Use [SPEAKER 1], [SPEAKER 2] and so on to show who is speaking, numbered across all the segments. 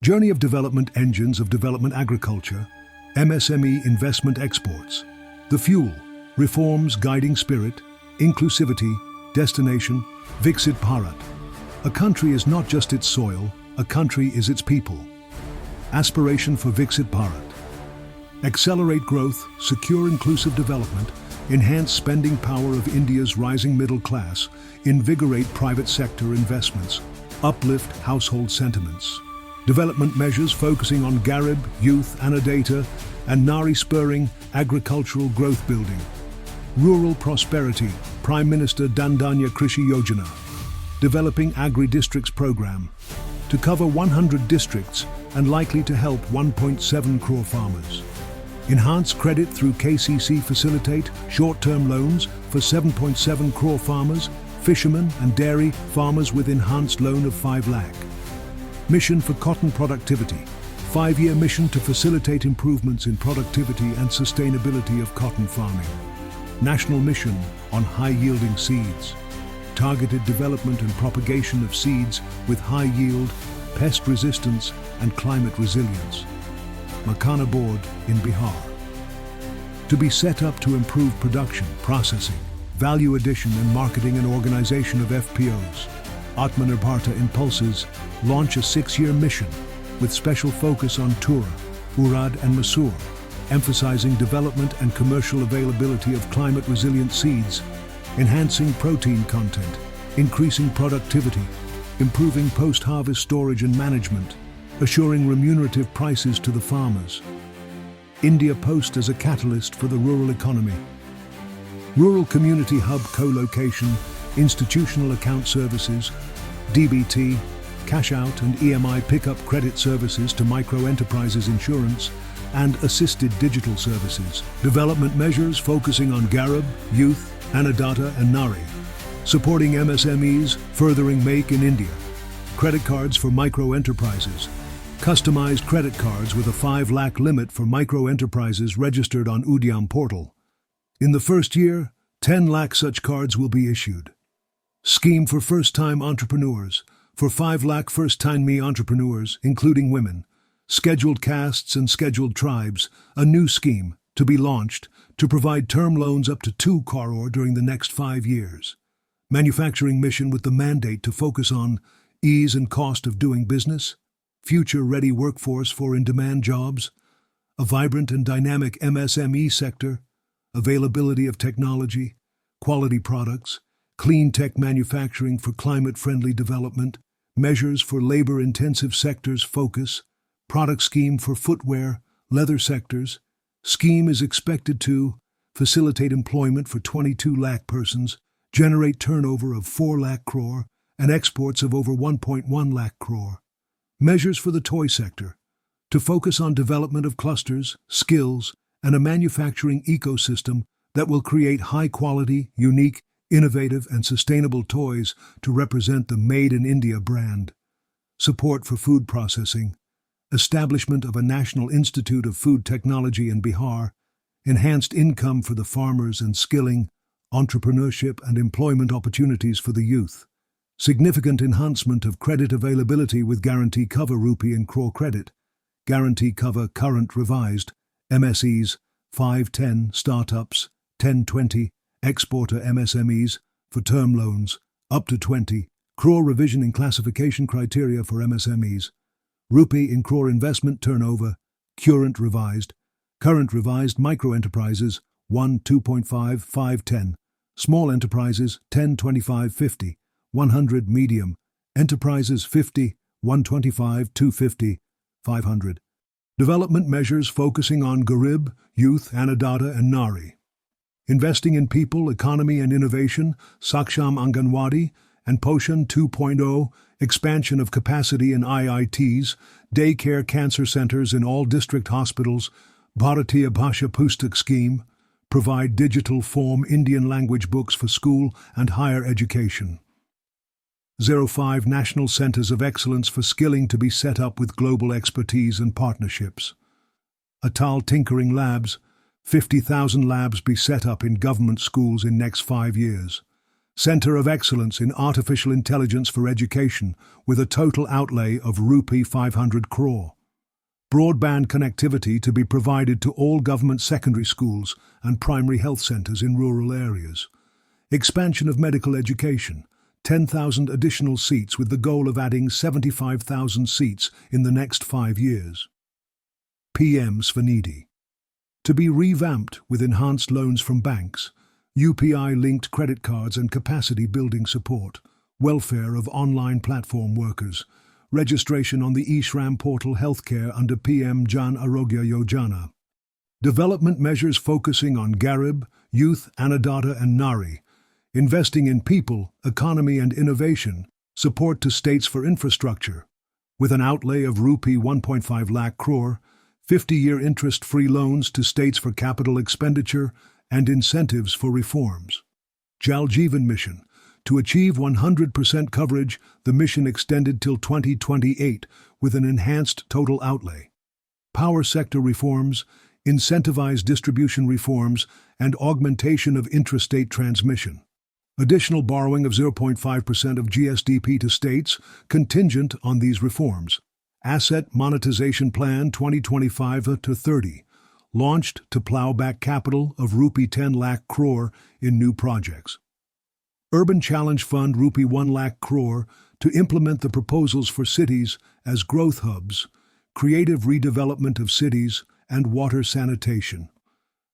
[SPEAKER 1] Journey of Development Engines of Development Agriculture, MSME Investment Exports. The Fuel, Reforms Guiding Spirit, Inclusivity, Destination, Viksit Bharat. A country is not just its soil, a country is its people. Aspiration for Viksit Bharat. Accelerate growth, secure inclusive development, enhance spending power of India's rising middle class, invigorate private sector investments, uplift household sentiments. Development measures focusing on Garib, youth, Annadata, and Nari spurring agricultural growth building. Rural prosperity, Prime Minister Dandanya Krishi Yojana. Developing Agri-Districts program to cover 100 districts and likely to help 1.7 crore farmers. Enhance credit through KCC facilitate short-term loans for 7.7 crore farmers, fishermen and dairy farmers with enhanced loan of 5 lakh. Mission for cotton productivity. 5-year mission to facilitate improvements in productivity and sustainability of cotton farming. National mission on high-yielding seeds. Targeted development and propagation of seeds with high yield, pest resistance and climate resilience. Makhana Board in Bihar. To be set up to improve production, processing, value addition and marketing and organization of FPOs. Atmanirbharta Impulses launch a 6-year mission with special focus on Tura, Urad and Masoor, emphasizing development and commercial availability of climate-resilient seeds, enhancing protein content, increasing productivity, improving post-harvest storage and management, assuring remunerative prices to the farmers. India Post as a catalyst for the rural economy. Rural Community Hub co-location, institutional account services, DBT, cash out and EMI pickup credit services to micro-enterprises insurance, and assisted digital services. Development measures focusing on Garib, youth, Annadata and Nari. Supporting MSMEs, furthering Make in India. Credit cards for micro-enterprises. Customized credit cards with a 5 lakh limit for micro-enterprises registered on Udyam portal. In the first year, 10 lakh such cards will be issued. Scheme for first-time entrepreneurs. For 5 lakh first-time entrepreneurs, including women. Scheduled castes and scheduled tribes, a new scheme to be launched to provide term loans up to 2 crore during the next 5 years. Manufacturing mission with the mandate to focus on ease and cost of doing business, future-ready workforce for in-demand jobs, a vibrant and dynamic MSME sector, availability of technology, quality products, clean tech manufacturing for climate-friendly development, measures for labor-intensive sectors focus, product scheme for footwear, leather sectors. Scheme is expected to facilitate employment for 22 lakh persons, generate turnover of 4 lakh crore, and exports of over 1.1 lakh crore. Measures for the toy sector, to focus on development of clusters, skills, and a manufacturing ecosystem that will create high-quality, unique, innovative, and sustainable toys to represent the Made in India brand. Support for food processing, establishment of a National Institute of Food Technology in Bihar, enhanced income for the farmers and skilling, entrepreneurship and employment opportunities for the youth. Significant enhancement of credit availability with Guarantee Cover Rupee and Crore Credit. Guarantee Cover Current Revised, MSEs, 510, Startups, 1020, Exporter MSMEs, for term loans, up to 20, Crore Revision in Classification Criteria for MSMEs. Rupee in Crore Investment Turnover, Current Revised Micro-Enterprises, 1, 2.5, 5, 10. Small Enterprises, 10, 25, 50. 100 Medium. Enterprises, 50, 125, 250, 500. Development measures focusing on Garib, youth, Annadata and Nari. Investing in people, economy and innovation, Saksham Anganwadi, and Poshan 2.0, expansion of capacity in IITs, daycare cancer centers in all district hospitals, Bharatiya Bhasha Pustak scheme, provide digital form Indian language books for school and higher education. 05 National Centers of Excellence for Skilling to be set up with global expertise and partnerships. Atal Tinkering Labs, 50,000 labs be set up in government schools in next 5 years. Center of Excellence in Artificial Intelligence for Education with a total outlay of Rupee 500 crore. Broadband connectivity to be provided to all government secondary schools and primary health centers in rural areas. Expansion of medical education, 10,000 additional seats with the goal of adding 75,000 seats in the next 5 years. PM Svanidhi. To be revamped with enhanced loans from banks, UPI-linked credit cards and capacity-building support, welfare of online platform workers, registration on the eShram portal healthcare under PM Jan Arogya Yojana. Development measures focusing on Garib, youth, Annadata and Nari, investing in people, economy and innovation, support to states for infrastructure, with an outlay of Rupee 1.5 lakh crore, 50-year interest-free loans to states for capital expenditure and incentives for reforms. Jal Jeevan Mission. To achieve 100% coverage, the mission extended till 2028 with an enhanced total outlay. Power sector reforms, incentivized distribution reforms, and augmentation of intrastate transmission. Additional borrowing of 0.5% of GSDP to states, contingent on these reforms. Asset Monetization Plan 2025-30, launched to plow back capital of Rupee 10 lakh crore in new projects. Urban Challenge Fund Rupee 1 lakh crore to implement the proposals for cities as growth hubs, creative redevelopment of cities, and water sanitation.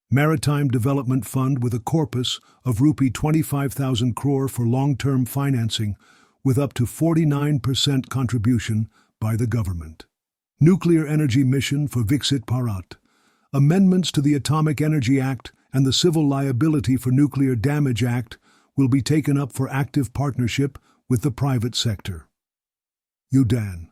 [SPEAKER 1] Maritime Development Fund with a corpus of Rupee 25,000 crore for long-term financing with up to 49% contribution by the government. Nuclear Energy Mission for Viksit Bharat. Amendments to the Atomic Energy Act and the Civil Liability for Nuclear Damage Act will be taken up for active partnership with the private sector. UDAN.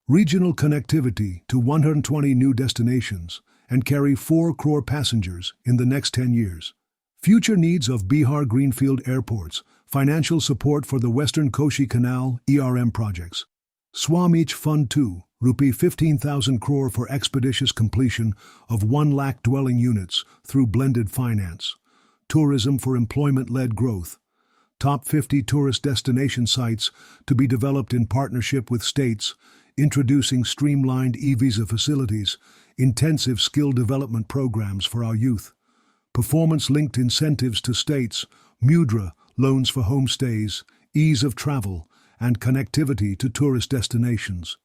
[SPEAKER 1] Regional connectivity to 120 new destinations and carry 4 crore passengers in the next 10 years. Future needs of Bihar Greenfield Airports, financial support for the Western Koshi Canal ERM projects. Swamich Fund 2, Rupee 15,000 crore for expeditious completion of 1 lakh dwelling units through blended finance. Tourism for employment-led growth. Top 50 tourist destination sites to be developed in partnership with states, introducing streamlined e-visa facilities, intensive skill development programs for our youth, performance-linked incentives to states, Mudra, loans for homestays, ease of travel, and connectivity to tourist destinations.